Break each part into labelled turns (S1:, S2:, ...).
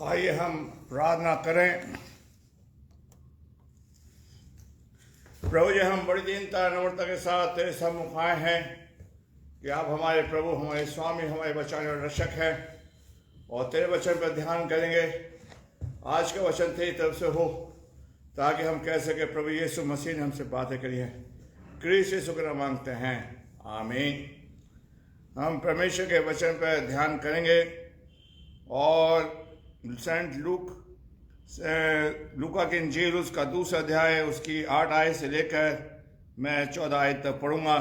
S1: आइए हम प्रार्थना करें। प्रभु जी, हम बड़ी दीनता नम्रता के साथ तेरे सम्मुख आए हैं कि आप हमारे प्रभु, हमारे स्वामी, हमारे बचाने और रक्षक हैं, और तेरे वचन पर ध्यान करेंगे। आज का वचन तेरी तरफ से हो ताकि हम कह सके प्रभु यीशु मसीह ने हमसे बातें करी हैं। क्रीस्त यीशु का नाम मांगते हैं, आमीन। हम परमेश्वर के वचन पर ध्यान करेंगे और सेंट लूका की इंजील उसका दूसरा अध्याय उसकी 8 आयत से लेकर मैं 14 आयत तक पढ़ूंगा।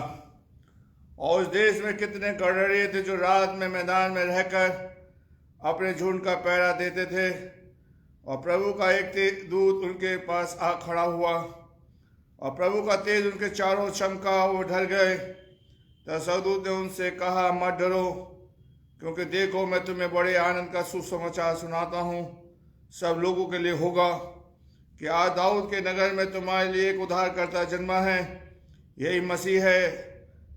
S1: और उस देश में कितने गड़रिये थे जो रात में मैदान में रहकर अपने झुंड का पहरा देते थे, और प्रभु का एक दूत उनके पास आ खड़ा हुआ और प्रभु का तेज उनके चारों चमका, वो डर गए। तब स्वर्गदूत ने उनसे कहा, मत डरो, क्योंकि देखो मैं तुम्हें बड़े आनंद का सुसमाचार सुनाता हूँ। सब लोगों के लिए होगा कि आज दाऊद के नगर में तुम्हारे लिए एक उद्धारकर्ता जन्मा है, यही मसीह है।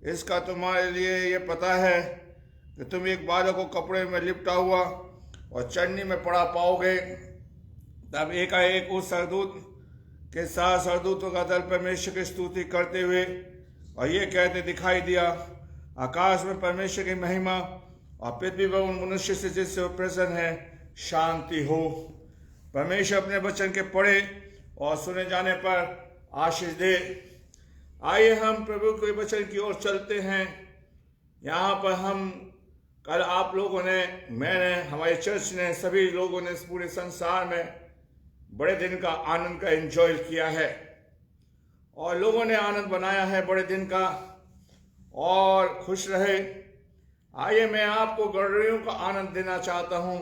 S1: इसका तुम्हारे लिए ये पता है कि तुम एक बालक को कपड़े में लिपटा हुआ और चन्नी में पड़ा पाओगे। तब एकाएक उस स्वर्गदूत के साथ स्वर्गदूतों का दल परमेश्वर की स्तुति करते हुए और ये कहते दिखाई दिया, आकाश में परमेश्वर की महिमा और पृथ्वी पर उन मनुष्य से जिससे वो प्रसन्न है शांति हो। परमेश्वर अपने वचन के पढ़े और सुने जाने पर आशीष दे। आइए हम प्रभु के वचन की ओर चलते हैं। यहाँ पर हम कल आप लोगों ने, मैंने, हमारे चर्च ने, सभी लोगों ने इस पूरे संसार में बड़े दिन का आनंद का एंजॉय किया है और लोगों ने आनंद बनाया है बड़े दिन का और खुश रहे। आइए मैं आपको गड़रियों का आनंद देना चाहता हूँ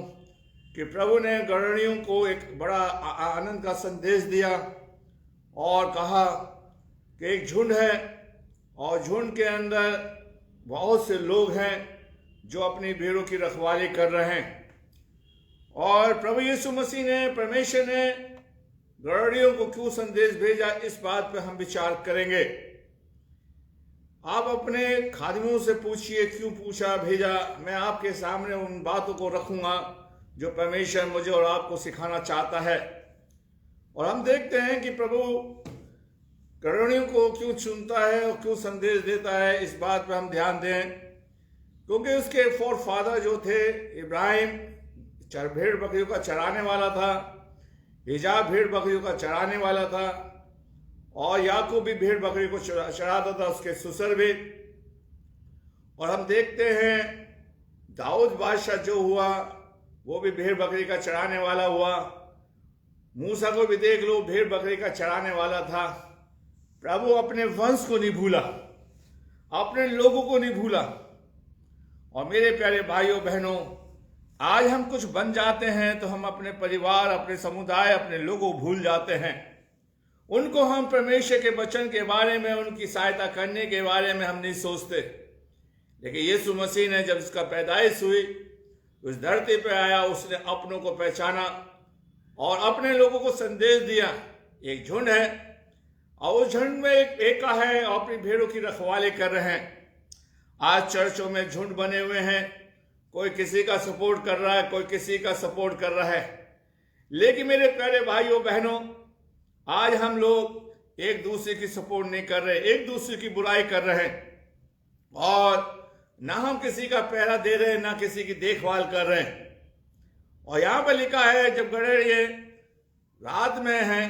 S1: कि प्रभु ने गड़रियों को एक बड़ा आनंद का संदेश दिया और कहा कि एक झुंड है और झुंड के अंदर बहुत से लोग हैं जो अपनी भेड़ों की रखवाली कर रहे हैं। और प्रभु यीशु मसीह ने, परमेश्वर ने गड़रियों को क्यों संदेश भेजा, इस बात पर हम विचार करेंगे। आप अपने खादिमों से पूछिए क्यों पूछा, भेजा। मैं आपके सामने उन बातों को रखूंगा जो परमेश्वर मुझे और आपको सिखाना चाहता है। और हम देखते हैं कि प्रभु गड़रियों को क्यों चुनता है और क्यों संदेश देता है, इस बात पर हम ध्यान दें। क्योंकि उसके फोर फादर जो थे, इब्राहिम भेड़ बकरियों का चराने वाला था, इजाब भेड़ बकरियों का चराने वाला था, और याकूब भी भेड़ बकरी को चराता था, उसके ससुर भी। और हम देखते हैं दाऊद बादशाह जो हुआ वो भी भेड़ बकरी का चराने वाला हुआ। मूसा को भी देख लो, भेड़ बकरी का चराने वाला था। प्रभु अपने वंश को नहीं भूला, अपने लोगों को नहीं भूला। और मेरे प्यारे भाइयों बहनों, आज हम कुछ बन जाते हैं तो हम अपने परिवार, अपने समुदाय, अपने लोगों को भूल जाते हैं। उनको हम परमेश्वर के वचन के बारे में, उनकी सहायता करने के बारे में हम नहीं सोचते। लेकिन यीशु मसीह ने जब इसका पैदाइश हुई, उस धरती पर आया, उसने अपनों को पहचाना और अपने लोगों को संदेश दिया। एक झुंड है और उस झुंड में एक एका है, अपनी भेड़ों की रखवाली कर रहे हैं। आज चर्चों में झुंड बने हुए हैं, कोई किसी का सपोर्ट कर रहा है, कोई किसी का सपोर्ट कर रहा है। लेकिन मेरे प्यारे भाइयों बहनों, आज हम लोग एक दूसरे की सपोर्ट नहीं कर रहे, एक दूसरे की बुराई कर रहे हैं, और ना हम किसी का पहरा दे रहे हैं, ना किसी की देखभाल कर रहे हैं। और यहां पर लिखा है जब गड़रिये रात में हैं,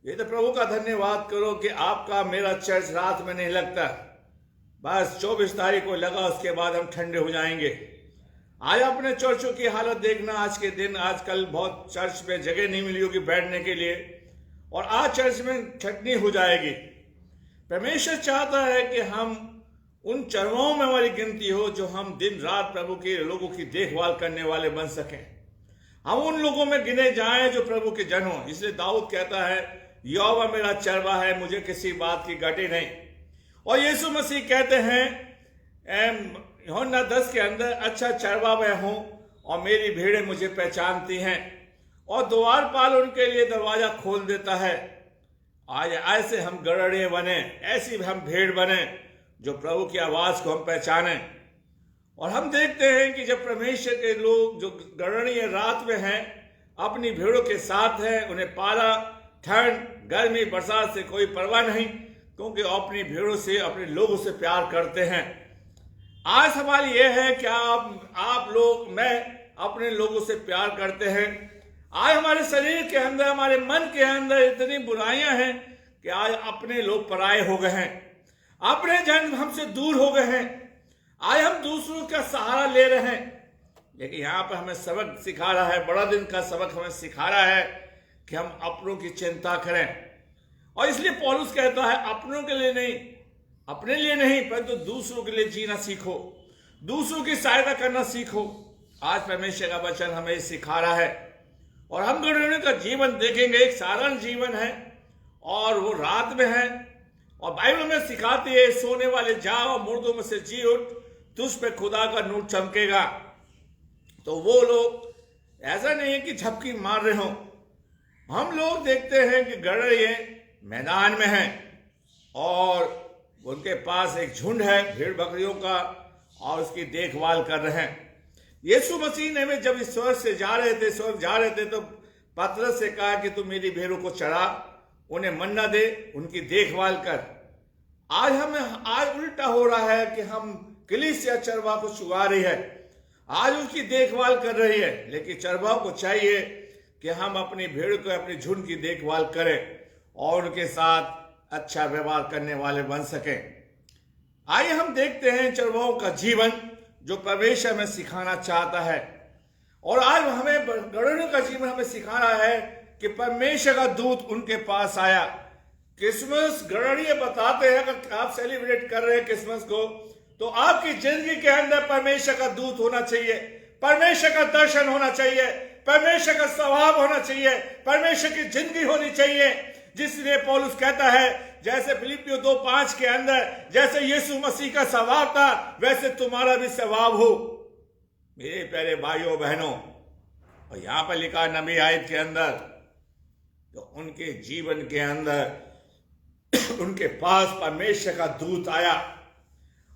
S1: ये तो प्रभु का धन्यवाद करो कि आपका मेरा चर्च रात में नहीं लगता। बस 24 तारीख को लगा, उसके बाद हम ठंडे हो जाएंगे। आज अपने चर्चों की हालत देखना, आज के दिन, आजकल बहुत चर्च पे जगह नहीं मिली होगी बैठने के लिए, और आज चर्च में छटनी हो जाएगी। परमेश्वर चाहता है कि हम उन चरवाओं में हमारी गिनती हो जो हम दिन रात प्रभु के लोगों की देखभाल करने वाले बन सकें। हम उन लोगों में गिने जाएं जो प्रभु के जन हो। इसलिए दाऊद कहता है, यहोवा मेरा चरवा है, मुझे किसी बात की घटी नहीं। और यीशु मसीह कहते हैं यूहन्ना 10 के अंदर, अच्छा चरवा मैं हूं और मेरी भेड़ें मुझे पहचानती हैं, और द्वारपाल उनके लिए दरवाजा खोल देता है। आज ऐसे हम गड़रिये बने, ऐसी हम भेड़ बने जो प्रभु की आवाज को हम पहचाने। और हम देखते हैं कि जब परमेश्वर के लोग जो गड़रिये रात में हैं, अपनी भेड़ों के साथ है, उन्हें पाला, ठंड गर्मी बरसात से कोई परवाह नहीं, क्योंकि अपनी भेड़ों से, अपने लोगों से प्यार करते हैं। आज सवाल यह है कि आप लोग, मैं अपने लोगों से प्यार करते हैं? आज हमारे शरीर के अंदर, हमारे मन के अंदर इतनी बुराइयां हैं कि आज अपने लोग पराये हो गए हैं, अपने जन हमसे दूर हो गए हैं। आज हम दूसरों का सहारा ले रहे हैं। लेकिन यहाँ पर हमें सबक सिखा रहा है, बड़ा दिन का सबक हमें सिखा रहा है कि हम अपनों की चिंता करें। और इसलिए पौलुस कहता है, अपनों के लिए नहीं, अपने लिए नहीं, परंतु दूसरों के लिए जीना सीखो, दूसरों की सहायता करना सीखो। आज परमेश्वर का वचन हमें सिखा रहा है। और हम गणों का जीवन देखेंगे, एक साधारण जीवन है और वो रात में है। और बाइबल में सिखाती है, सोने वाले जाओ, मुर्दों में से जी उठ, तुझ पे खुदा का नूर चमकेगा। तो वो लोग ऐसा नहीं है कि झपकी मार रहे हो। हम लोग देखते हैं कि गड़रिए मैदान में हैं और उनके पास एक झुंड है भेड़ बकरियों का और उसकी देखभाल कर रहे हैं। यीशु मसीह ने जब इस स्वर्ग से जा रहे थे तो पतरस से कहा कि तू मेरी भेड़ों को चरा, उन्हें मन्ना दे, उनकी देखभाल कर। आज उल्टा हो रहा है कि हम कलीसिया चरवाह को चुगा रही है, आज उसकी देखभाल कर रही है। लेकिन चरवाह को चाहिए कि हम अपनी भेड़ को, अपनी झुंड की देखभाल करें और उनके साथ अच्छा व्यवहार करने वाले बन सकें। आइए हम देखते हैं चरवाहों का जीवन जो परमेश्वर में सिखाना चाहता है। और आज हमें गड़ों का जीवन हमें सिखा रहा है कि परमेश्वर का दूत उनके पास आया। क्रिसमस गड़रिए बताते हैं, अगर आप सेलिब्रेट कर रहे हैं क्रिसमस को, तो आपकी जिंदगी के अंदर परमेश्वर का दूत होना चाहिए, परमेश्वर का दर्शन होना चाहिए, परमेश्वर का स्वभाव होना चाहिए, परमेश्वर की जिंदगी होनी चाहिए। जिसलिए पौलुस कहता है, जैसे फिलिपियों 2:5 के अंदर जैसे यीशु मसीह का स्वभाव था वैसे तुम्हारा भी स्वभाव हो। मेरे प्यारे भाइयों बहनों, और यहां पर लिखा नबी आयत के अंदर, तो उनके जीवन के अंदर उनके पास परमेश्वर का दूत आया।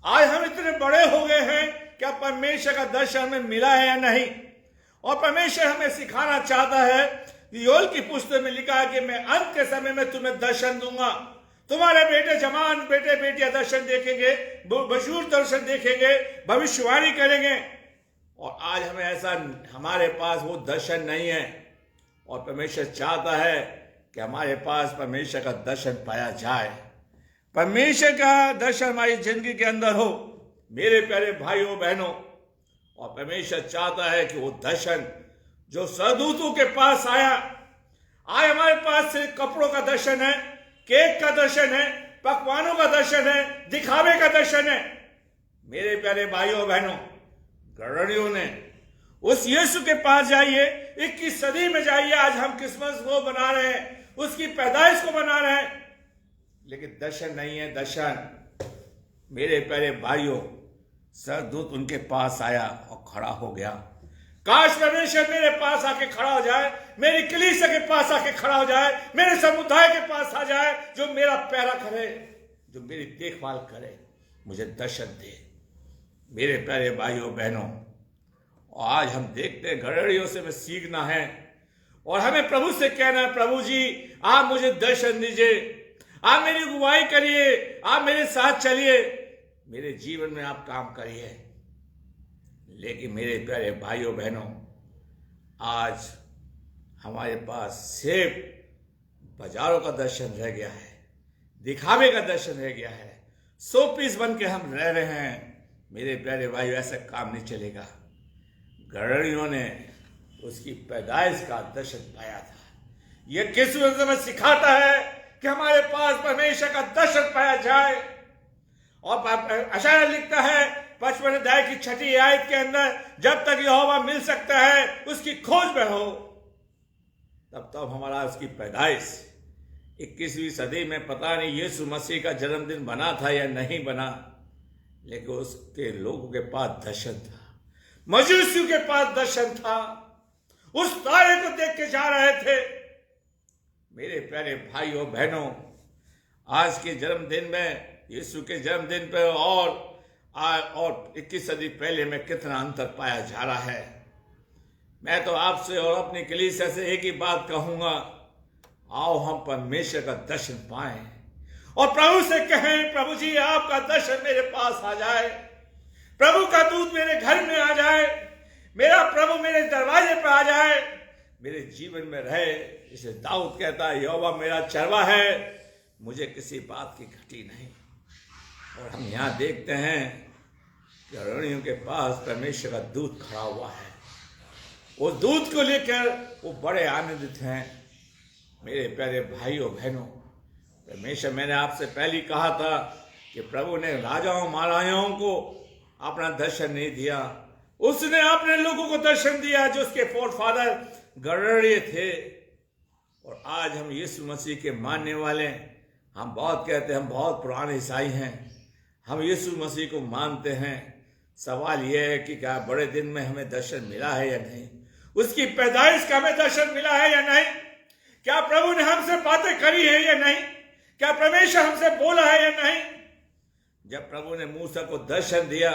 S1: आज हम इतने बड़े हो गए हैं, क्या परमेश्वर का दर्शन हमें मिला है या नहीं? और परमेश्वर हमें सिखाना चाहता है। योएल की पुस्तक में लिखा है कि मैं अंत के समय में तुम्हें दर्शन दूंगा, तुम्हारे बेटे जवान बेटे बेटियां दर्शन देखेंगे, बुजुर्ग दर्शन देखेंगे, भविष्यवाणी करेंगे। और आज हमें ऐसा, हमारे पास वो दर्शन नहीं है। और परमेश्वर चाहता है कि हमारे पास परमेश्वर का दर्शन पाया जाए, परमेश्वर का दर्शन हमारी जिंदगी के अंदर हो मेरे प्यारे भाइयों बहनों। और परमेश्वर चाहता है कि वो दर्शन जो सरदूतों के पास आया, आज हमारे पास सिर्फ कपड़ों का दर्शन है, केक का दर्शन है, पकवानों का दर्शन है, दिखावे का दर्शन है। मेरे प्यारे भाइयों बहनों, गड़रियों ने उस यीशु के पास जाइए, 21 सदी में जाइए। आज हम क्रिसमस को बना रहे हैं, उसकी पैदाइश को बना रहे हैं, लेकिन दर्शन नहीं है। दर्शन मेरे प्यारे भाइयों, सरदूत उनके पास आया और खड़ा हो गया। काश परमेश्वर मेरे पास आके खड़ा हो जाए, मेरी कलीसिया के पास आके खड़ा हो जाए, मेरे समुदाय के पास आ जाए, जो मेरा प्यारा करे, जो मेरी देखभाल करे, मुझे दर्शन दे। मेरे प्यारे भाइयों बहनों, आज हम देखते हैं गड़रियों से हमें सीखना है और हमें प्रभु से कहना है, प्रभु जी आप मुझे दर्शन दीजिए, आप मेरी अगुवाई करिए, आप मेरे साथ चलिए, मेरे जीवन में आप काम करिए। लेकिन मेरे प्यारे भाइयों बहनों, आज हमारे पास सिर्फ बाजारों का दर्शन रह गया है, दिखावे का दर्शन रह गया है, 100 पीस बन के हम रह रहे हैं। मेरे प्यारे भाइयों, ऐसा काम नहीं चलेगा। गड़रियों ने उसकी पैदाइश का दर्शन पाया था। यह क्रिसमस में सिखाता है कि हमारे पास परमेश्वर का दर्शन पाया जाए। और अशाया लिखता है 55 अध्याय की 6ठी आयत के अंदर, जब तक यहोवा मिल सकता है उसकी खोज में हो, तब तक हमारा उसकी पैदाइश। 21वीं सदी में पता नहीं यीशु मसीह का जन्मदिन बना था या नहीं बना, लेकिन उसके लोगों के पास दर्शन था, मजूसियों के पास दर्शन था, उस तारे को देख के जा रहे थे। मेरे प्यारे भाइयों बहनों, आज के जन्मदिन में, यीशु के जन्मदिन पर और 21 सदी पहले में कितना अंतर पाया जा रहा है। मैं तो आपसे और अपनी कलीसिया से एक ही बात कहूंगा, आओ हम परमेश्वर का दर्शन पाएं और प्रभु से कहें, प्रभु जी आपका दर्शन मेरे पास आ जाए, प्रभु का दूत मेरे घर में आ जाए, मेरा प्रभु मेरे दरवाजे पर आ जाए, मेरे जीवन में रहे। इसे दाऊद कहता है, यहोवा मेरा चरवा है, मुझे किसी बात की घटी नहीं। और हम यहाँ देखते हैं कि अरण्यों के पास परमेश्वर का दूत खड़ा हुआ है। वो दूत को लेकर वो बड़े आनंदित हैं। मेरे प्यारे भाइयों बहनों, परमेश्वर, मैंने आपसे पहले कहा था कि प्रभु ने राजाओं महाराजाओं को अपना दर्शन नहीं दिया, उसने अपने लोगों को दर्शन दिया जो उसके फोरफादर गड़रिये थे। और आज हम यीशु मसीह के मानने वाले, हम बहुत कहते हैं हम बहुत पुराने ईसाई हैं, हम यीशु मसीह को मानते हैं। सवाल यह है कि क्या बड़े दिन में हमें दर्शन मिला है या नहीं, उसकी पैदाइश का हमें दर्शन मिला है या नहीं, क्या प्रभु ने हमसे बातें करी है या नहीं, क्या परमेश्वर हमसे बोला है या नहीं। जब प्रभु ने मूसा को दर्शन दिया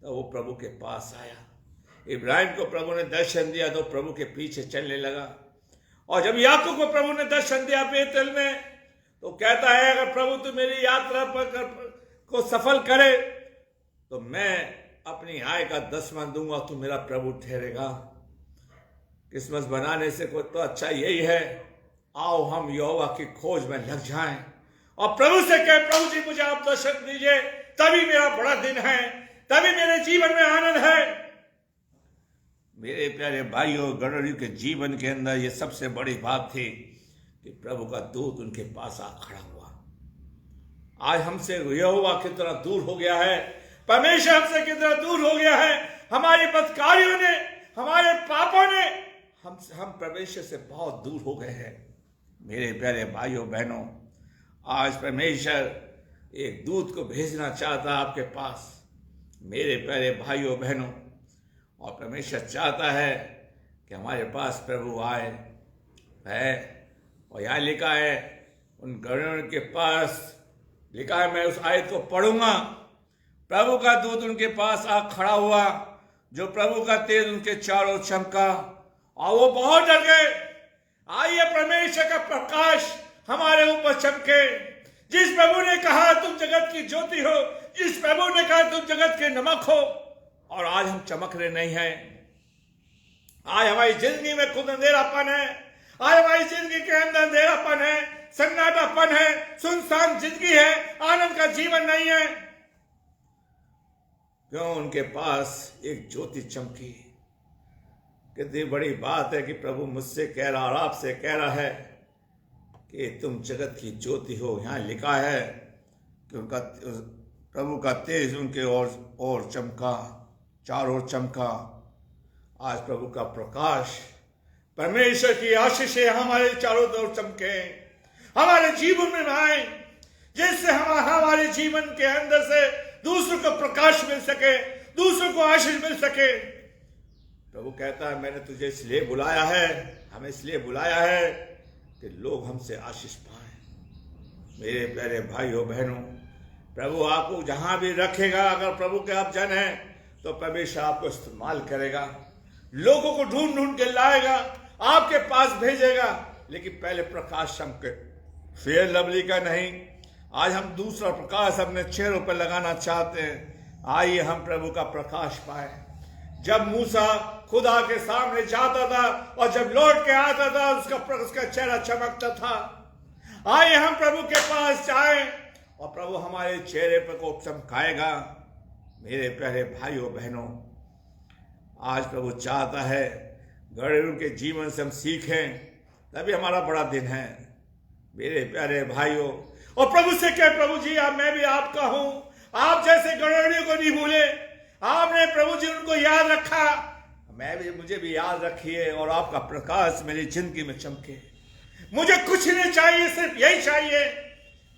S1: तो वो प्रभु के पास आया। इब्राहिम को प्रभु ने दर्शन दिया तो प्रभु के पीछे चलने लगा। और जब याकूब को प्रभु ने दर्शन दिया बेतेल में, तो कहता है, अगर प्रभु तू मेरी यात्रा को सफल करे तो मैं अपनी आय का 10वां दूंगा, तू मेरा प्रभु ठहरेगा। क्रिसमस बनाने से कोई तो अच्छा यही है, आओ हम यहोवा की खोज में लग जाएं और प्रभु से कहे, प्रभु जी मुझे आप दर्शन दीजिए, तभी मेरा बड़ा दिन है, तभी मेरे जीवन में आनंद है। मेरे प्यारे भाइयों, गड़रियों के जीवन के अंदर ये सबसे बड़ी बात थी कि प्रभु का दूत उनके पास आ खड़ा हुआ। आज हमसे यहोवा कितना दूर हो गया है, परमेश्वर हमसे कितना दूर हो गया है। हमारी बदकारियों ने, हमारे पापों ने हम परमेश्वर से बहुत दूर हो गए हैं। मेरे प्यारे भाइयों बहनों, आज परमेश्वर एक दूत को भेजना चाहता है आपके पास, मेरे प्यारे भाइयों बहनों। और परमेश्वर चाहता है कि हमारे पास प्रभु आए है। और यहाँ लिखा है, उन गड़रियों के पास लिखा है, मैं उस आयत को पढ़ूंगा, प्रभु का दूत उनके पास आ खड़ा हुआ, जो प्रभु का तेज उनके चारों चमका और वो बहुत डर गए। आइए परमेश्वर का प्रकाश हमारे ऊपर चमके। जिस प्रभु ने कहा तुम जगत की ज्योति हो, जिस प्रभु ने कहा तुम जगत के नमक हो, और आज हम चमक रहे नहीं हैं। आज हमारी जिंदगी में खुद अंधेरापन है, आज हमारी जिंदगी के अंदर अंधेरापन है, सन्नाटापन है, सुनसान जिंदगी है, आनंद का जीवन नहीं है। क्यों? उनके पास एक ज्योति चमकी। कितनी बड़ी बात है कि प्रभु मुझसे कह रहा और आपसे कह रहा है कि तुम जगत की ज्योति हो। यहाँ लिखा है कि उनका प्रभु का तेज उनके और चमका, चारों ओर चमका। आज प्रभु का प्रकाश, परमेश्वर की आशीषें हमारे चारों ओर चमके, हमारे जीवन में आए, जिससे हमारे जीवन के अंदर से दूसरों को प्रकाश मिल सके, दूसरों को आशीष मिल सके। प्रभु कहता है, मैंने तुझे इसलिए बुलाया है, हमें इसलिए बुलाया है कि लोग हमसे आशीष पाएं। मेरे प्यारे भाइयों बहनों, प्रभु आपको जहां भी रखेगा, अगर प्रभु के आप जन हैं तो परमेश्वर आपको इस्तेमाल करेगा, लोगों को ढूंढ ढूंढ के लाएगा, आपके पास भेजेगा। लेकिन पहले प्रकाश चमके, फेयर लवली का नहीं। आज हम दूसरा प्रकाश अपने चेहरों पर लगाना चाहते हैं। आइए हम प्रभु का प्रकाश पाए। जब मूसा खुदा के सामने जाता था और जब लौट के आता था, उसका चेहरा चमकता था। आइए हम प्रभु के पास जाएं और प्रभु हमारे चेहरे पर को चमकाएगा। मेरे प्यारे भाइयों बहनों, आज प्रभु चाहता है गड़रियों के जीवन से हम सीखें, तभी हमारा बड़ा दिन है। मेरे प्यारे भाइयों, और प्रभु से कहे, प्रभु जी मैं भी आपका हूं, आप जैसे गड़रियों को नहीं भूले, आपने प्रभु जी उनको याद रखा, मुझे भी याद रखिए और आपका प्रकाश मेरी जिंदगी में चमके। मुझे कुछ नहीं चाहिए, सिर्फ यही चाहिए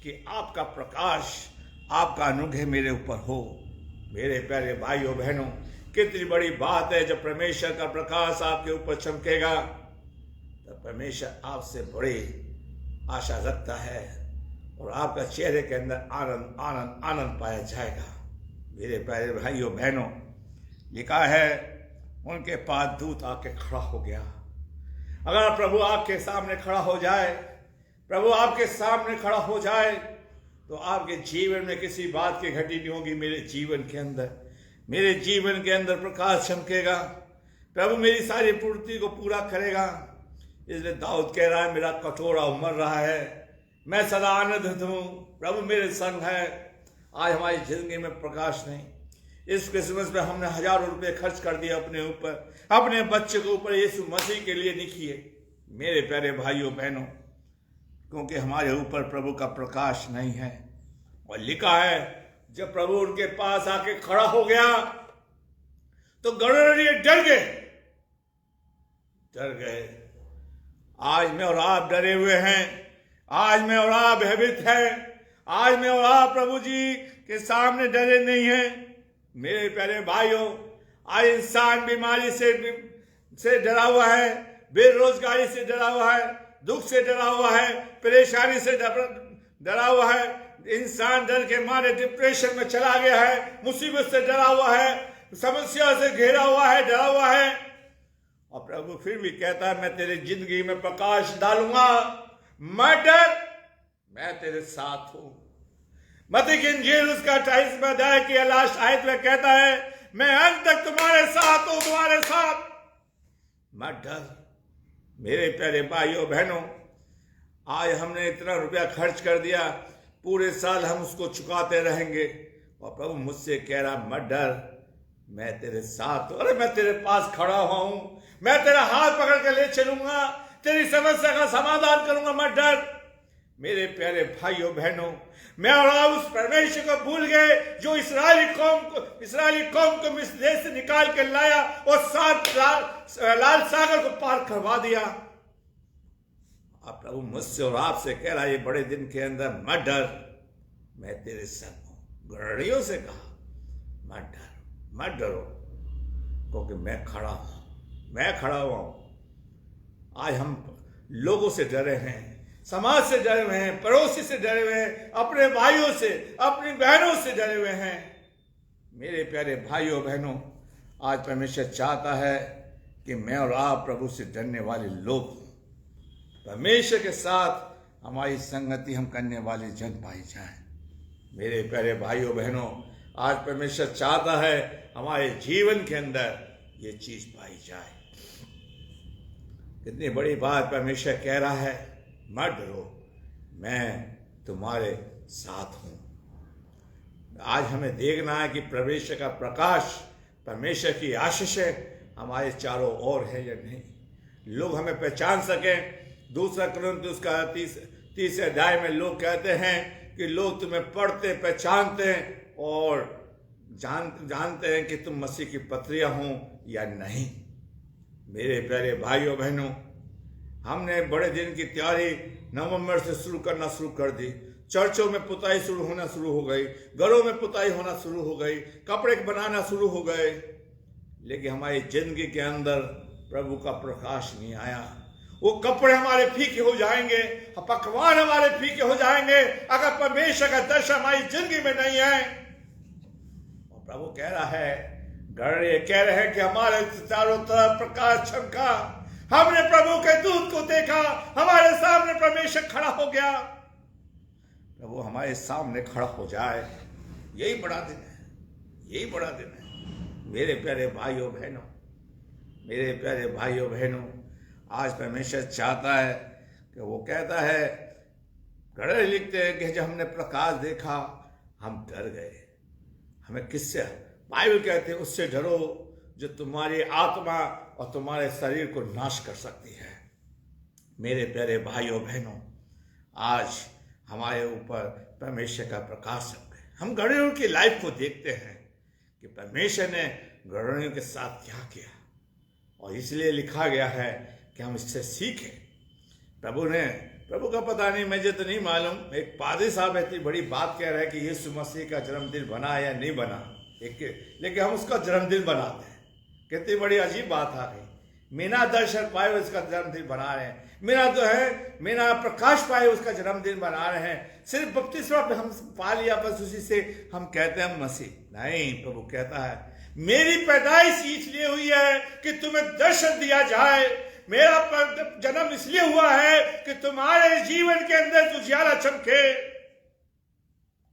S1: कि आपका प्रकाश, आपका अनुग्रह मेरे ऊपर हो। मेरे प्यारे भाइयों बहनों, कितनी बड़ी बात है जब परमेश्वर का प्रकाश आपके ऊपर चमकेगा, तब परमेश्वर आपसे बड़ी आशा रखता है और आपका चेहरे के अंदर आनंद आनंद आनंद पाया जाएगा। मेरे प्यारे भाइयों बहनों, लिखा है उनके पास दूत आके खड़ा हो गया। अगर प्रभु आपके सामने खड़ा हो जाए, प्रभु आपके सामने खड़ा हो जाए, तो आपके जीवन में किसी बात की घटी नहीं होगी। मेरे जीवन के अंदर प्रकाश चमकेगा। प्रभु मेरी सारी पूर्ति को पूरा करेगा। इसलिए दाऊद कह रहा है, मेरा कटोरा उमड़ रहा है, मैं सदा आनंदित हूँ, प्रभु मेरे संग है। आज हमारी जिंदगी में प्रकाश नहीं। इस क्रिसमस में हमने हजारों रुपए खर्च कर दिए अपने ऊपर, अपने बच्चे के ऊपर, यीशु मसीह के लिए नहीं किए मेरे प्यारे भाइयों बहनों, क्योंकि हमारे ऊपर प्रभु का प्रकाश नहीं है। और लिखा है, जब प्रभु उनके पास आके खड़ा हो गया तो गणराज्य डर गए। आज मैं और आप डरे हुए हैं, आज मैं और आप भयभीत हैं, आज मैं और आप प्रभु जी के सामने डरे नहीं हैं। मेरे प्यारे भाइयों, आज इंसान बीमारी से डरा हुआ है, बेरोजगारी से डरा हुआ है, दुख से डरा हुआ है, परेशानी से डरा हुआ है। इंसान डर के मारे डिप्रेशन में चला गया है, मुसीबत से डरा हुआ है, समस्या से घेरा हुआ है, डरा हुआ है। और प्रभु फिर भी कहता है, मैं तेरी जिंदगी में प्रकाश डालूंगा, मत डर, मैं तेरे साथ हूं। मत्ती की इंजील उसका 28वां अध्याय की लास्ट आयत में कहता है, मैं अंत तक तुम्हारे साथ हूं, तुम्हारे साथ, मत डर। मेरे प्यारे भाइयों बहनों, आज हमने इतना रुपया खर्च कर दिया, पूरे साल हम उसको चुकाते रहेंगे। और प्रभु मुझसे कह रहा, मत डर, मैं तेरे साथ हूं। अरे मैं तेरे पास खड़ा हुआ हूं, मैं तेरा हाथ पकड़ के ले चलूंगा, तेरी समस्या का समाधान करूंगा, मत डर। मेरे प्यारे भाइयों बहनों, मैं और आप उस परमेश्वर को भूल गए जो इस्राएली कौम को मिस्र देश से निकाल के लाया और 7 लाल सागर को पार करवा दिया। अब प्रभु मुझसे और आपसे कह रहा है, ये बड़े दिन के अंदर, मत डर, मैं तेरे संग हूं। गड़रियों से कहा, मत डरो, क्योंकि मैं खड़ा हुआ हूं। आज हम लोगों से डरे हैं, समाज से डरे हुए हैं, पड़ोसी से डरे हुए हैं, अपने भाइयों से, अपनी बहनों से डरे हुए हैं। मेरे प्यारे भाइयों बहनों, आज परमेश्वर चाहता है कि मैं और आप प्रभु से डरने वाले लोग, परमेश्वर के साथ हमारी संगति हम करने वाले जन पाई जाए। मेरे प्यारे भाइयों बहनों, आज परमेश्वर चाहता है हमारे जीवन के अंदर ये चीज पाई जाए। कितनी बड़ी बात परमेश्वर कह रहा है, मत डरो, मैं तुम्हारे साथ हूं। आज हमें देखना है कि परमेश्वर का प्रकाश, परमेश्वर की आशीष हमारे चारों ओर है या नहीं। लोग हमें पहचान सकें। 2 कुरिन्थियों का 30 अध्याय में लोग कहते हैं कि लोग तुम्हें पढ़ते, पहचानते और जानते हैं कि तुम मसीह की पत्रियां हो या नहीं। मेरे प्यारे भाइयों बहनों, हमने बड़े दिन की तैयारी नवंबर से शुरू कर दी। चर्चों में पुताई होना शुरू हो गई, घरों में पुताई होना शुरू हो गई, कपड़े बनाना शुरू हो गए, लेकिन हमारी जिंदगी के अंदर प्रभु का प्रकाश नहीं आया। वो कपड़े हमारे फीके हो जाएंगे, पकवान हमारे फीके हो जाएंगे अगर परमेश्वर का दर्शन हमारी जिंदगी में नहीं है। और प्रभु कह रहा है, गड़े कह रहे हैं कि हमारे चारों तरफ प्रकाश चमका, हमने प्रभु के दूत को देखा, हमारे सामने परमेश्वर खड़ा हो गया। प्रभु हमारे सामने खड़ा हो जाए, यही बड़ा दिन है, यही बड़ा दिन है। मेरे प्यारे भाइयों बहनों, मेरे प्यारे भाइयों बहनों, आज परमेश्वर चाहता है कि वो कहता है, गड़े लिखते हैं कि जब हमने प्रकाश देखा हम डर गए। हमें किससे? बाइबल कहते हैं उससे डरो जो तुम्हारी आत्मा और तुम्हारे शरीर को नाश कर सकती है। मेरे प्यारे भाइयों बहनों, आज हमारे ऊपर परमेश्वर का प्रकाश है। हम गड़ेरियों की लाइफ को देखते हैं कि परमेश्वर ने गड़ेरियों के साथ क्या किया, और इसलिए लिखा गया है कि हम इससे सीखें। प्रभु का पता नहीं, मुझे तो नहीं मालूम, एक पादरी साहब इतनी बड़ी बात कह रहे हैं कि यीशु मसीह का जन्मदिन बना या नहीं बना, लेकिन हम उसका जन्मदिन बनाते हैं। कितनी बड़ी अजीब बात आ गई। मीना दर्शन पाए उसका जन्मदिन बना रहे हैं, मीना प्रकाश पाए उसका जन्मदिन बना रहे हैं। सिर्फ बपतिस्मा पे हम पा लिया, बस उसी से हम कहते हैं हम मसीह। नहीं, प्रभु कहता है मेरी पैदाइश इसलिए हुई है कि तुम्हें दर्शन दिया जाए। मेरा जन्म इसलिए हुआ है कि तुम्हारे जीवन के अंदर उजियाला चमके।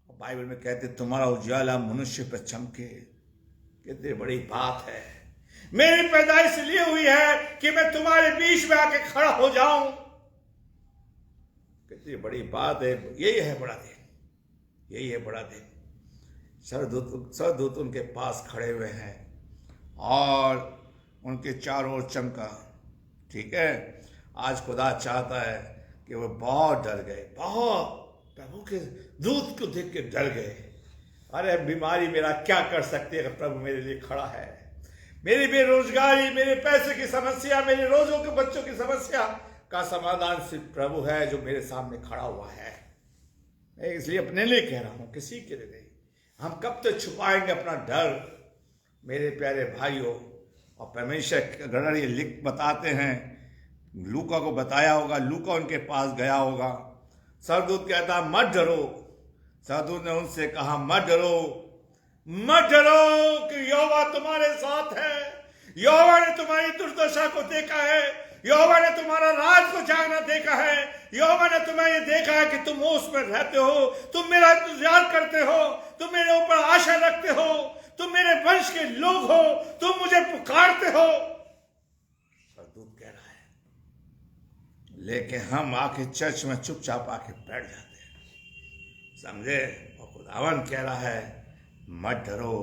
S1: बाइबल में कहते तुम्हारा उजियाला मनुष्य पर चमके। कितनी बड़ी बात है। मेरी पैदाइश इसलिए हुई है कि मैं तुम्हारे बीच में आके खड़ा हो जाऊं। कितनी बड़ी बात है। यही है बड़ा दिन, यही है बड़ा दिन। सरदूत उनके पास खड़े हुए हैं और उनके चारों ओर चमका। ठीक है, आज खुदा चाहता है कि वो बहुत डर गए, बहुत प्रभु के दूत को देख के डर गए। अरे बीमारी मेरा क्या कर सकती है अगर प्रभु मेरे लिए खड़ा है। मेरी बेरोजगारी, मेरे पैसे की समस्या, मेरे रोजों के बच्चों की समस्या का समाधान सिर्फ प्रभु है जो मेरे सामने खड़ा हुआ है। मैं इसलिए अपने लिए कह रहा हूं, किसी के लिए नहीं। हम कब तक छुपाएंगे अपना डर मेरे प्यारे भाइयों। और परमेश्वर गणर ये लिख बताते हैं, लूका को बताया होगा, लूका उनके पास गया होगा। सरदूत कहता मत डरो। सरदूत ने उनसे कहा मत डरो, मत डरो कि यहोवा तुम्हारे साथ है। यहोवा ने तुम्हारी दुर्दशा को देखा है, यहोवा ने तुम्हारा राज को जागना देखा है। यहोवा ने तुम्हें ये देखा है कि तुम उसमें रहते हो, तुम मेरा इंतजार करते हो, तुम मेरे ऊपर आशा रखते हो, तुम मेरे वंश के लोग हो, तुम मुझे पुकारते हो। सरदूत कह रहा है, लेकिन हम आके चर्च में चुपचाप आके बैठ जाते हैं, समझे। और खुदावन कह रहा है मत डरो।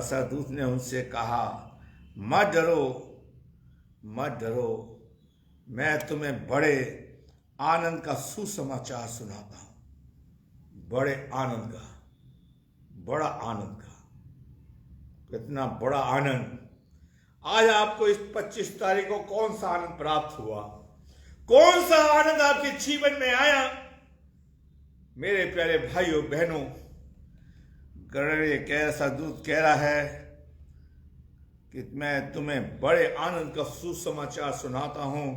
S1: सरदूत ने उनसे कहा मत डरो, मत डरो, मैं तुम्हें बड़े आनंद का सुसमाचार सुनाता हूं। बड़े आनंद का, बड़ा आनंद का। कितना बड़ा आनंद। आज आपको इस 25 तारीख को कौन सा आनंद प्राप्त हुआ? कौन सा आनंद आपके जीवन में आया? मेरे प्यारे भाइयों बहनों, सरदूत कह रहा है कि मैं तुम्हें बड़े आनंद का सुसमाचार सुनाता हूं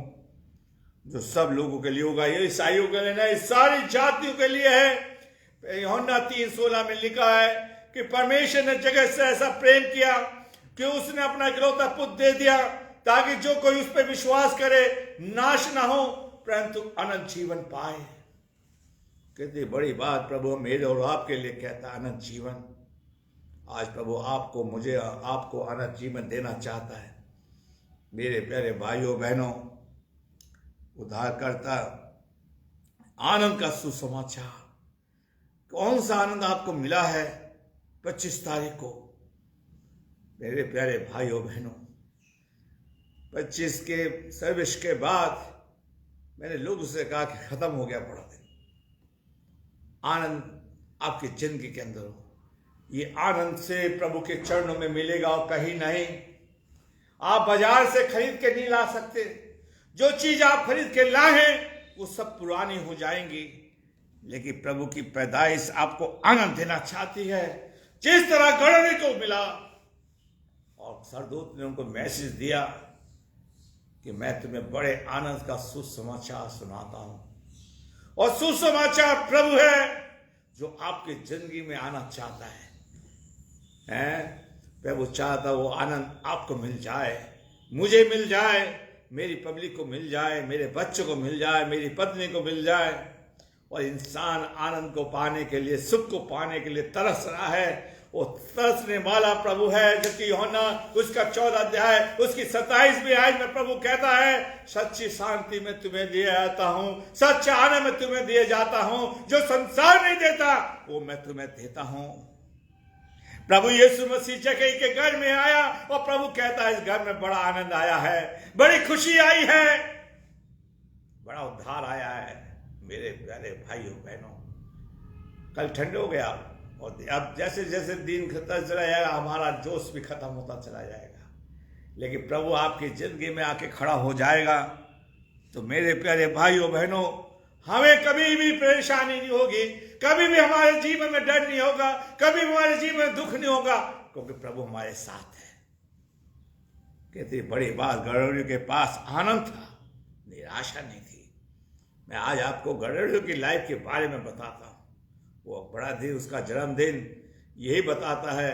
S1: जो सब लोगों के लिए होगा। ये ईसाइयों के लिए नहीं, सारी जातियों के लिए है। यूहन्ना 3:16 में लिखा है कि परमेश्वर ने जगत से ऐसा प्रेम किया कि उसने अपना इकलौता पुत्र दे दिया ताकि जो कोई उस पर विश्वास करे नाश ना हो परंतु अनंत जीवन पाए। कितनी बड़ी बात प्रभु मेरे और आपके लिए कहता है, अनंत जीवन। आज प्रभु आपको, मुझे, आपको अनंत जीवन देना चाहता है। मेरे प्यारे भाइयों बहनों, उद्धारकर्ता आनंद का सुसमाचार। कौन सा आनंद आपको मिला है 25 तारीख को? मेरे प्यारे भाइयों बहनों, 25 के सर्विस के बाद मैंने लोगों से कहा कि खत्म हो गया बड़ा दिन। आनंद आपकी जिंदगी के अंदर हो। ये आनंद से प्रभु के चरणों में मिलेगा और कहीं नहीं। आप बाजार से खरीद के नहीं ला सकते। जो चीज आप खरीद के लाए वो सब पुरानी हो जाएंगी, लेकिन प्रभु की पैदाइश आपको आनंद देना चाहती है जिस तरह गणने को मिला। और सरदूत ने उनको मैसेज दिया कि मैं तुम्हें बड़े आनंद का सुसमाचार सुनाता हूं। और सुसमाचार प्रभु है जो आपकी जिंदगी में आना चाहता है। प्रभु चाहता वो आनंद आपको मिल जाए, मुझे मिल जाए, मेरी पब्लिक को मिल जाए, मेरे बच्चों को मिल जाए, मेरी पत्नी को मिल जाए। और इंसान आनंद को पाने के लिए, सुख को पाने के लिए तरस रहा है। वो तरसने वाला प्रभु है। जबकि यूहन्ना उसका 14 अध्याय उसकी 27वीं आयत में प्रभु कहता है सच्ची शांति में तुम्हें दिए जाता हूं, सच्चा आनंद में तुम्हें दिए जाता हूं, जो संसार नहीं देता वो मैं तुम्हें देता हूं। प्रभु यीशु मसीह जक्कई के घर में आया और प्रभु कहता है इस घर में बड़ा आनंद आया है, बड़ी खुशी आई है, बड़ा उद्धार आया है। मेरे प्यारे भाइयों बहनों, कल ठंड हो गया और अब जैसे जैसे दिन खत्म चला जाएगा हमारा जोश भी खत्म होता चला जाएगा। लेकिन प्रभु आपकी जिंदगी में आके खड़ा हो जाएगा तो मेरे प्यारे भाइयों बहनों, हमें कभी भी परेशानी नहीं होगी, कभी भी हमारे जीवन में डर नहीं होगा, कभी हमारे जीवन में दुख नहीं होगा, क्योंकि प्रभु हमारे साथ है। कितनी बड़ी बात। गणरियों के पास आनंद था, निराशा नहीं थी। मैं आज आपको गणरियों की लाइफ के बारे में बताता हूं। वो बड़ा दिन, उसका जन्मदिन यही बताता है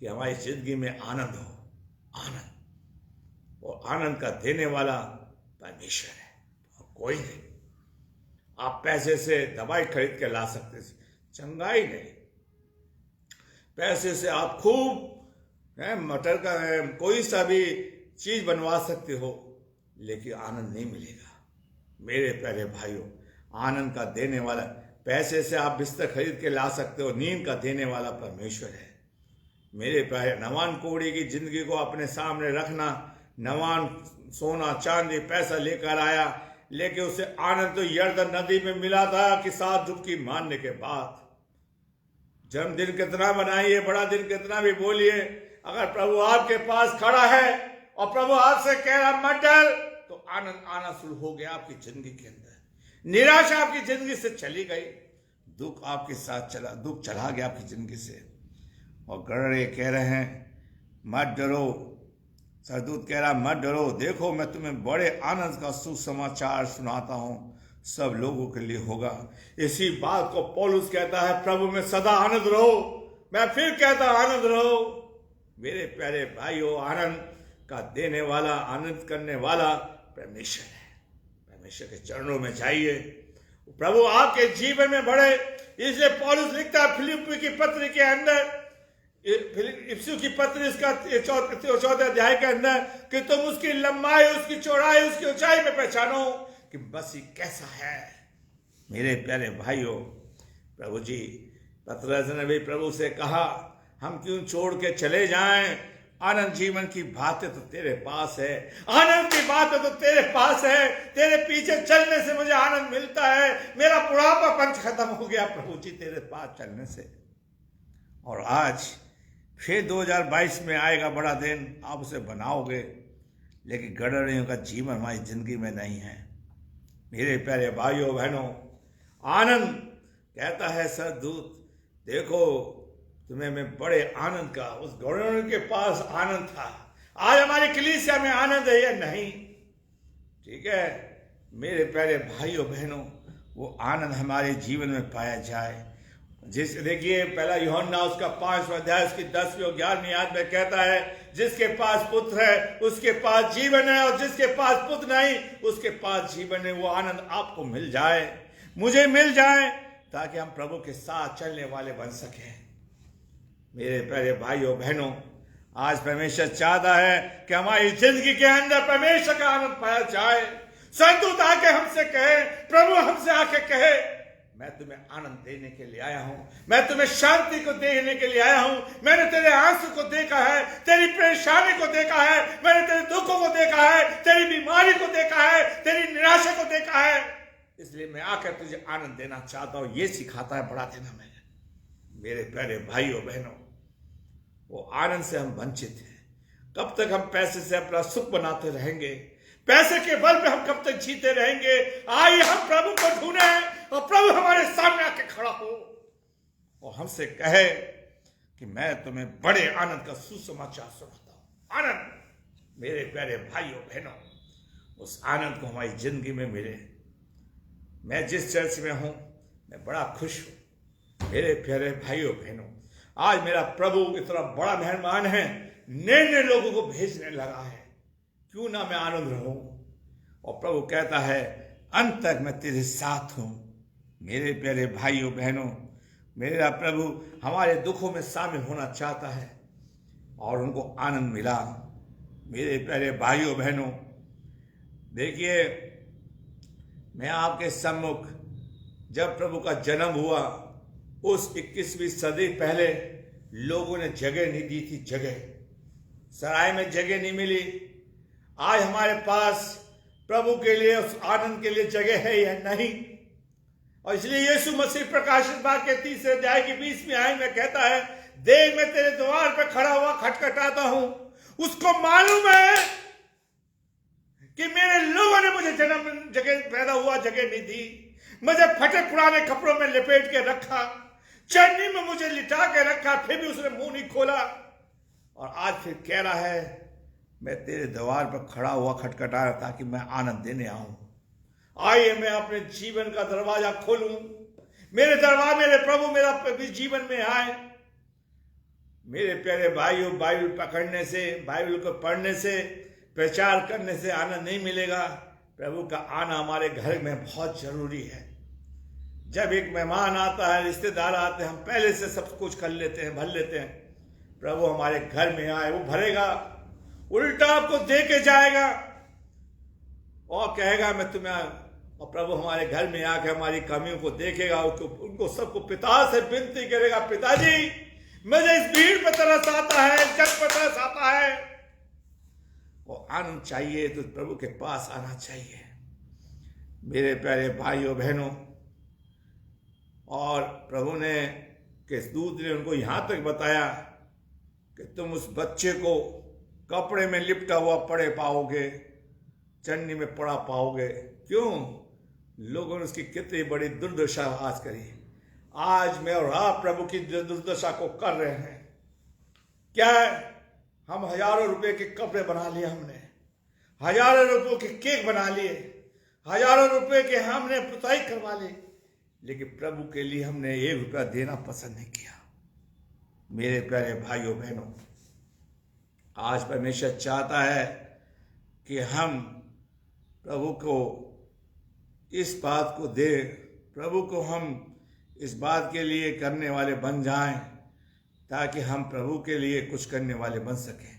S1: कि हमारी जिंदगी में आनंद हो, आनंद। और आनंद का देने वाला परमेश्वर है, और कोई नहीं। आप पैसे से दवाई खरीद के ला सकते, चंगाई नहीं। पैसे से आप खूब मटर का कोई सा भी चीज बनवा सकते हो, लेकिन आनंद नहीं मिलेगा। मेरे प्यारे भाइयों, आनंद का देने वाला, पैसे से आप बिस्तर खरीद के ला सकते हो, नींद का देने वाला परमेश्वर है। मेरे प्यारे, नवान कोड़ी की जिंदगी को अपने सामने रखना, नवान सोना चांदी पैसा लेकर आया, लेकिन उसे आनंद तो यर्दन नदी में मिला था कि 7 डुबकी मारने के बाद। जन्मदिन कितना मनाइए, बड़ा दिन कितना भी बोलिए, अगर प्रभु आपके पास खड़ा है और प्रभु आपसे कह रहा मत डर, तो आनंद आना शुरू हो गया आपकी जिंदगी के अंदर। निराशा आपकी जिंदगी से चली गई, दुख आपके साथ चला, दुख चला गया आपकी जिंदगी से। और गड़े कह रहे हैं मत डरो, सरदूत कह रहा मत डरो, देखो मैं तुम्हें बड़े आनंद का सुसमाचार सुनाता हूं, सब लोगों के लिए होगा। इसी बात को पौलुस कहता है, प्रभु में सदा आनंद रहो। मैं फिर कहता आनंद रहो। मेरे प्यारे भाइयों, आनंद का देने वाला, आनंद करने वाला परमेश्वर है। परमेश्वर के चरणों में जाइए, प्रभु आपके जीवन में बढ़े। इसलिए पौलुस लिखता है फिलिप्पी की पत्र के अंदर, इफिसियों की पत्र इसका 4 अध्याय के अंदर, कि तुम उसकी लंबाई, उसकी चौड़ाई, उसकी ऊंचाई में पहचानो कि बस ये कैसा है। मेरे प्यारे भाइयों, प्रभु जी, पतरस ने भी प्रभु से कहा, हम क्यों छोड़ के चले जाएं, आनंद जीवन की बातें तो तेरे पास है, आनंद की बातें तो तेरे पास है, तेरे पीछे चलने से मुझे आनंद मिलता है। मेरा बुढ़ापा पंच खत्म हो गया प्रभु जी तेरे पास चलने से। और आज फिर 2022 में आएगा बड़ा दिन, आप उसे बनाओगे, लेकिन गड़रियों का जीवन हमारी जिंदगी में नहीं है। मेरे प्यारे भाइयों बहनों, आनंद कहता है सरदूत, देखो तुम्हें मैं बड़े आनंद का, उस गड़रियों के पास आनंद था, आज हमारी कलीसिया में आनंद है या नहीं? ठीक है मेरे प्यारे भाइयों बहनों, वो आनंद हमारे जीवन में पाया जाए। जिस देखिए पहला यूहन्ना उसका 5वां अध्याय उसकी 10वीं और 11वीं आयत में कहता है, जिसके पास पुत्र है उसके पास जीवन है, और जिसके पास पुत्र नहीं उसके पास जीवन है। वो आनंद आपको मिल जाए, मुझे मिल जाए, ताकि हम प्रभु के साथ चलने वाले बन सकें। मेरे प्यारे भाइयों बहनों, आज परमेश्वर चाहता है कि हमारी जिंदगी के अंदर परमेश्वर का आनंद पाया जाए। संतूत आके हमसे कहे, प्रभु हमसे आके कहे, मैं तुम्हें आनंद देने के लिए आया हूं, मैं तुम्हें शांति को देने के लिए आया हूं। मैंने तेरे आंसू को देखा है, तेरी परेशानी को देखा है, मैंने तेरे दुखों को देखा है, तेरी बीमारी को देखा है, तेरी निराशा को देखा है, इसलिए मैं आकर तुझे आनंद देना चाहता हूं। ये सिखाता है बड़ा दिन हमें। मेरे प्यारे भाइयों बहनों, वो आनंद से हम वंचित हैं। कब तक हम पैसे से अपना सुख बनाते रहेंगे? पैसे के बल पे हम कब तक जीते रहेंगे? आइए हम प्रभु को ढूंढें और प्रभु हमारे सामने आके खड़ा हो और हमसे कहे कि मैं तुम्हें बड़े आनंद का सुसमाचार सुनाता हूं। आनंद मेरे प्यारे भाइयों बहनों, उस आनंद को हमारी जिंदगी में मिले। मैं जिस चर्च में हूं मैं बड़ा खुश हूं। मेरे प्यारे भाइयों बहनों, आज मेरा प्रभु इतना बड़ा मेहरबान है, नए नए लोगों को भेजने लगा है। क्यों ना मैं आनंद रहूं? और प्रभु कहता है, अंत तक मैं तेरे साथ हूं। मेरे प्यारे भाइयों बहनों, मेरा प्रभु हमारे दुखों में शामिल होना चाहता है और उनको आनंद मिला। मेरे प्यारे भाइयों बहनों, देखिए मैं आपके सम्मुख, जब प्रभु का जन्म हुआ उस 21वीं सदी पहले लोगों ने जगह नहीं दी थी, जगह सराय में जगह नहीं मिली। आज हमारे पास प्रभु के लिए, उस आनंद के लिए जगह है या नहीं? और इसलिए यीशु मसीह प्रकाशित वाक्य 3 अध्याय की 20वीं आयत में कहता है, देख मैं तेरे द्वार पर खड़ा हुआ खटखटाता हूं। उसको मालूम है कि मेरे लोगों ने मुझे जन्म जगह पैदा हुआ जगह नहीं दी, मुझे फटे पुराने कपड़ों में लपेट के रखा, चन्नी में मुझे लिटा के रखा, फिर भी उसने मुंह नहीं खोला। और आज फिर कह रहा है, मैं तेरे द्वार पर खड़ा हुआ खटखटा रहा ताकि मैं आनंद देने आऊं। आइए मैं अपने जीवन का दरवाजा खोलूं, मेरे प्रभु मेरा जीवन में आए। मेरे प्यारे भाइयों, बाइबल पकड़ने से, बाइबल को पढ़ने से, प्रचार करने से आनंद नहीं मिलेगा। प्रभु का आना हमारे घर में बहुत जरूरी है। जब एक मेहमान आता है, रिश्तेदार आते हैं, हम पहले से सब कुछ कर लेते हैं, भर लेते हैं। प्रभु हमारे घर में आए, वो भरेगा, उल्टा आपको दे के जाएगा और कहेगा मैं तुम्हें। और प्रभु हमारे घर में आके हमारी कमियों को देखेगा, उनको सबको पिता से विनती करेगा, पिताजी मुझे इस भीड़ पर तरस आता है, जग पर तरस आता है। और आना चाहिए तो प्रभु के पास आना चाहिए। मेरे प्यारे भाइयों बहनों, और प्रभु ने के दूत ने उनको यहां तक बताया कि तुम उस बच्चे को कपड़े में लिपटा हुआ पड़े पाओगे, चन्नी में पड़ा पाओगे। क्यों? लोगों ने उसकी कितनी बड़ी दुर्दशा आज करी। आज मैं और आप प्रभु की दुर्दशा को कर रहे हैं। क्या है? हम हजारों रुपए के कपड़े बना लिए, हमने हजारों रुपयों के केक बना लिए, हजारों रुपए के हमने पुताई करवा ली, लेकिन प्रभु के लिए हमने 1 रुपया देना पसंद नहीं किया। मेरे प्यारे भाइयों बहनों, आज परमेश्वर चाहता है कि हम प्रभु को इस बात को दे, प्रभु को हम इस बात के लिए करने वाले बन जाएं, ताकि हम प्रभु के लिए कुछ करने वाले बन सकें।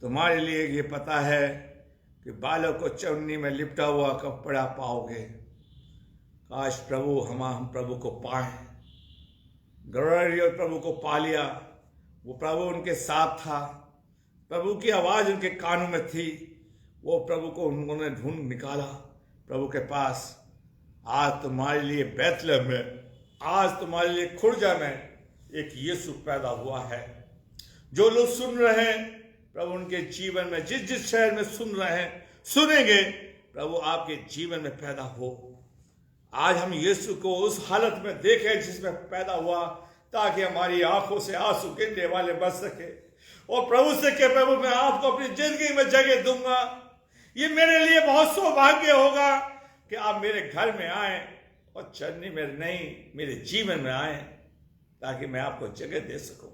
S1: तुम्हारे लिए ये पता है कि बालों को चन्नी में लिपटा हुआ कपड़ा पाओगे। काश प्रभु हम प्रभु को पाएं। गौरव प्रभु को पा लिया, वो प्रभु उनके साथ था, प्रभु की आवाज उनके कानों में थी, वो प्रभु को उन्होंने ढूंढ निकाला प्रभु के पास। आज तुम्हारे लिए बैतलहम में, आज तुम्हारे लिए खुर्जा में एक यीशु पैदा हुआ है। जो लोग सुन रहे हैं प्रभु उनके जीवन में, जिस जिस शहर में सुन रहे हैं, सुनेंगे, प्रभु आपके जीवन में पैदा हो। आज हम यीशु को उस हालत में देखें जिसमें पैदा हुआ, ताकि हमारी आंखों से आंसू गिरने वाले बच सके। और प्रभु से कहे, प्रभु मैं आपको अपनी जिंदगी में जगह दूंगा। ये मेरे लिए बहुत सौभाग्य होगा कि आप मेरे घर में आए और चन्नी में नहीं, मेरे जीवन में आए, ताकि मैं आपको जगह दे सकूं।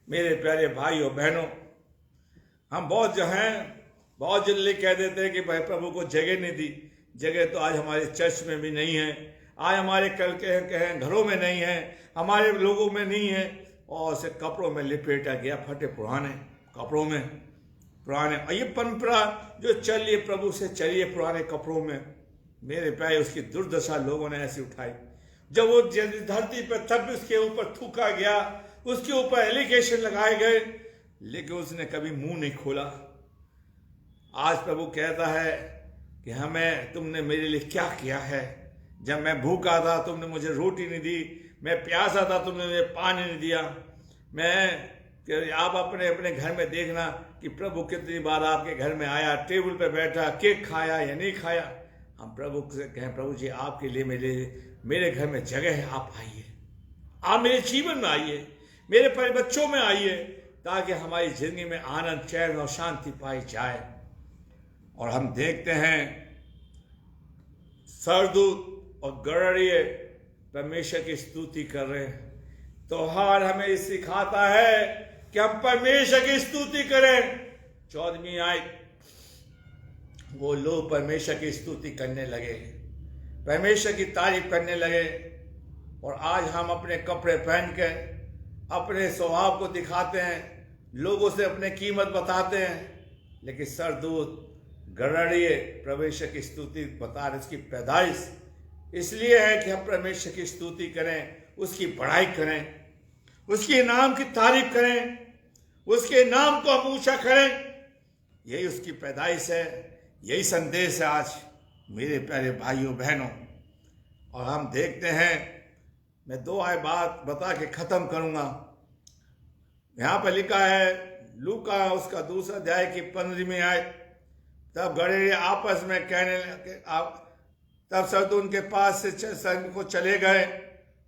S1: मेरे प्यारे भाइयों बहनों, हम बहुत जो हैं, बहुत जल्दी कह देते हैं कि भाई प्रभु को जगह नहीं दी। जगह तो आज हमारे चर्च में भी नहीं है, आज हमारे कल के घरों में नहीं है, हमारे लोगों में नहीं है, और उसे कपड़ों में लिपेटा गया, फटे पुराने कपड़ों में, पुराने। ये परंपरा जो चलिए प्रभु से चलिए पुराने कपड़ों में, मेरे प्यारे उसकी दुर्दशा लोगों ने ऐसी उठाई। जब वो धरती पर तब भी उसके ऊपर थूका गया, उसके ऊपर एलिगेशन लगाए गए, लेकिन उसने कभी मुंह नहीं खोला। आज प्रभु कहता है कि हमें तुमने मेरे लिए क्या किया है। जब मैं भूखा था तुमने मुझे रोटी नहीं दी, मैं प्यासा था तुमने मुझे पानी नहीं दिया। आप अपने अपने घर में देखना कि प्रभु कितनी बार आपके घर में आया, टेबल पे बैठा, केक खाया या नहीं खाया। हम प्रभु से कहें, प्रभु जी आपके लिए मेरे घर में जगह है, आप आइए, आप मेरे जीवन में आइए, मेरे पर बच्चों में आइए, ताकि हमारी जिंदगी में आनंद, चैन और शांति पाई जाए। और हम देखते हैं सरदूत और गड़रिये परमेश्वर की स्तुति कर रहे हैं। त्योहार हमें सिखाता है कि हम परमेश्वर की स्तुति करें। 14वीं आयत, वो लोग परमेश्वर की स्तुति करने लगे, परमेश्वर की तारीफ करने लगे। और आज हम अपने कपड़े पहन के अपने स्वभाव को दिखाते हैं, लोगों से अपने कीमत बताते हैं, लेकिन सरदूत गड़रिये परमेश्वर की स्तुति बता रहे। इसकी पैदाइश इसलिए है कि हम परमेश्वर की स्तुति करें, उसकी बड़ाई करें, उसके नाम की तारीफ करें, उसके नाम को हम ऊंचा करें। यही उसकी पैदाइश है, यही संदेश है आज मेरे प्यारे भाइयों बहनों। और हम देखते हैं, मैं 2 आय बात बता के खत्म करूंगा। यहां पर लिखा है लूका उसका 2 अध्याय की 15वीं आयत, तब गड़रिये आपस में कहने लगे, तब सरदूत उनके पास से संग को चले गए।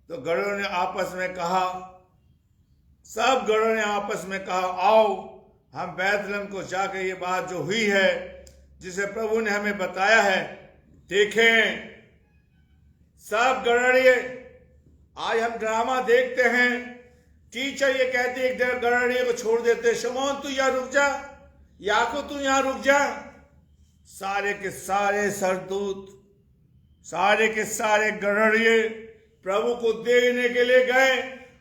S1: तो गड़ों ने आपस में कहा, सब गड़ों ने आपस में कहा, आओ हम बैतलहम को जाकर ये बात जो हुई है, जिसे प्रभु ने हमें बताया है, देखें। सब गड़रिये, आज हम ड्रामा देखते हैं, टीचर ये कहते एक दिन गड़रिये को छोड़ देते, शमौन तू यहाँ रुक जा, याकूब तू यहाँ रुक जा। सारे के सारे सरदूत, सारे के सारे गड़रिये प्रभु को देखने के लिए गए।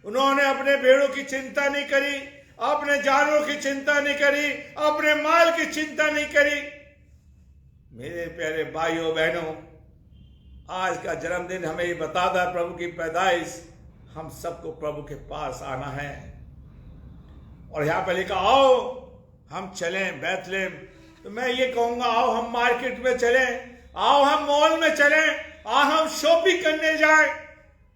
S1: उन्होंने अपने भेड़ों की चिंता नहीं करी, अपने जानवरों की चिंता नहीं करी, अपने माल की चिंता नहीं करी। मेरे प्यारे भाइयों बहनों, आज का जन्मदिन हमें ये बताता है प्रभु की पैदाइश। हम सबको प्रभु के पास आना है। और यहाँ पे लिखा आओ हम चलें बैतलहम। तो मैं ये कहूंगा आओ हम मार्केट में चलें, आओ हम मॉल में चलें, आओ हम शॉपिंग करने जाएं।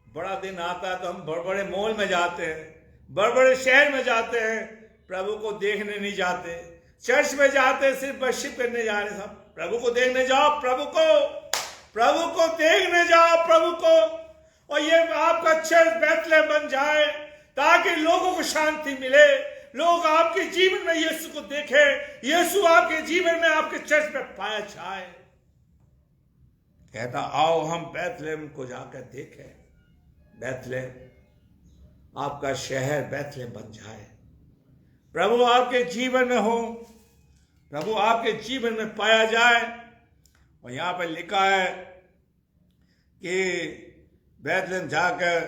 S1: बड़ा दिन आता है तो हम बड़े बड़े मॉल में जाते हैं, बड़े बड़े शहर में जाते हैं, प्रभु को देखने नहीं जाते। चर्च में जाते हैं सिर्फ वर्शिप करने जा रहे। सब प्रभु को देखने जाओ, प्रभु को देखने जाओ, प्रभु को। और ये आपका चर्च बैतलहम बन जाए ताकि लोगों को शांति मिले, लोग आपके जीवन में यीशु को देखें, यीशु आपके जीवन में आपके चर्च में पाया जाए। कहता आओ हम बैतलहम को जाकर देखें। बैतलहम आपका शहर बैतलहम बन जाए, प्रभु आपके जीवन में हो, प्रभु आपके जीवन में पाया जाए। और यहां पर लिखा है कि बैतलहम जाकर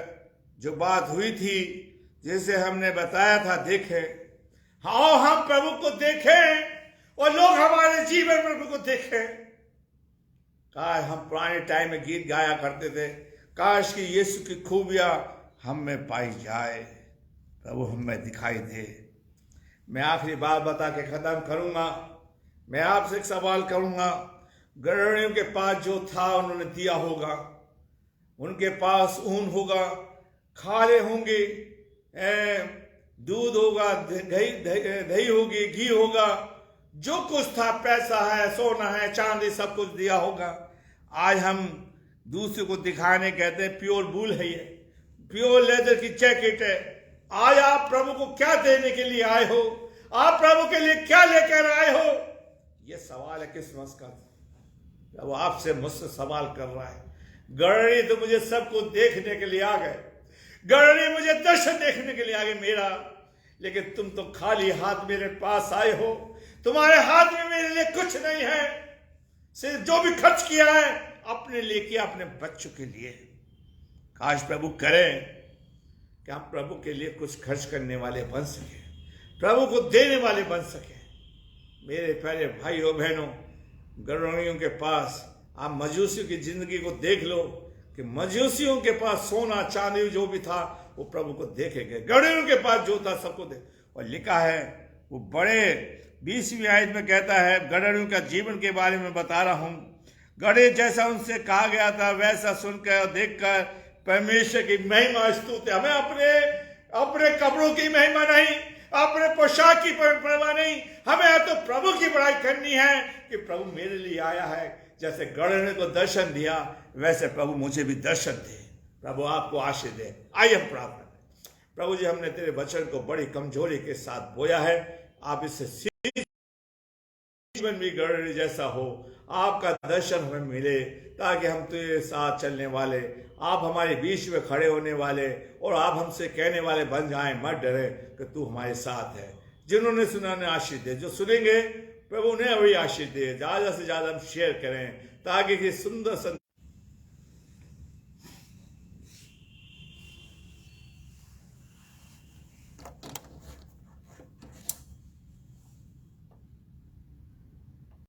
S1: जो बात हुई थी, जैसे हमने बताया था, देखें। आओ हम प्रभु को देखें और लोग हमारे जीवन में प्रभु को देखें। काश हम पुराने टाइम में गीत गाया करते थे, काश कि यीशु की खूबियां हम में पाई जाए, प्रभु हम में दिखाई दे। मैं आखिरी बात बता के खत्म करूंगा। मैं आपसे एक सवाल करूंगा। गड़रियों के पास जो था उन्होंने दिया होगा, उनके पास ऊन होगा, खाले होंगे, दूध होगा, दही होगी, घी होगा, जो कुछ था, पैसा है, सोना है, चांदी, सब कुछ दिया होगा। आज हम दूसरे को दिखाने कहते हैं प्योर वूल है, ये प्योर लेदर की जैकेट है। आज आप प्रभु को क्या देने के लिए आए हो? आप प्रभु के लिए क्या लेकर आए हो? ये सवाल है क्रिसमस का। प्रभु आपसे मुझसे सवाल कर रहा है। गड़री तो मुझे सब कुछ देखने के लिए आ गए, गड़री मुझे दर्शन देखने के लिए आ गए मेरा, लेकिन तुम तो खाली हाथ मेरे पास आए हो। तुम्हारे हाथ में मेरे लिए कुछ नहीं है, सिर्फ जो भी खर्च किया है अपने लिए किया, अपने बच्चों के लिए। काश प्रभु करें कि हम प्रभु के लिए कुछ खर्च करने वाले बन सके, प्रभु को देने वाले बन सके। मेरे प्यारे भाइयों बहनों, गड़रियों के पास, आप मजूसियों की जिंदगी को देख लो कि मजूसियों के पास सोना चांदी जो भी था वो प्रभु को देखेंगे। गड़रियों के पास जो था सबको दे। और लिखा है वो बड़े 20वीं आयत में कहता है, गड़रियों का जीवन के बारे में बता रहा हूं। गड़े जैसा उनसे कहा गया था वैसा सुनकर और देखकर परमेश्वर की महिमा स्तुति। हमें अपने कपड़ों की महिमा नहीं, अपने पोशाक की परवाह नहीं, हमें तो प्रभु की बड़ाई करनी है कि प्रभु मेरे लिए आया है। जैसे गड़े को दर्शन दिया वैसे प्रभु मुझे भी दर्शन दे। प्रभु आपको आशीष दे। आइए हम प्रार्थना करें। प्रभु जी, हमने तेरे वचन को बड़ी कमजोरी के साथ बोया है, आप इससे जीवन भी गड़े जैसा हो, आपका दर्शन हमें मिले ताकि हम तेरे साथ चलने वाले, आप हमारे बीच में खड़े होने वाले और आप हमसे कहने वाले बन जाएं। मत डरे कि तू हमारे साथ है। जिन्होंने सुना ने आशीष दे, जो सुनेंगे प्रभु उन्हें अभी आशीष दे। ज्यादा से ज्यादा हम शेयर करें ताकि ये सुंदर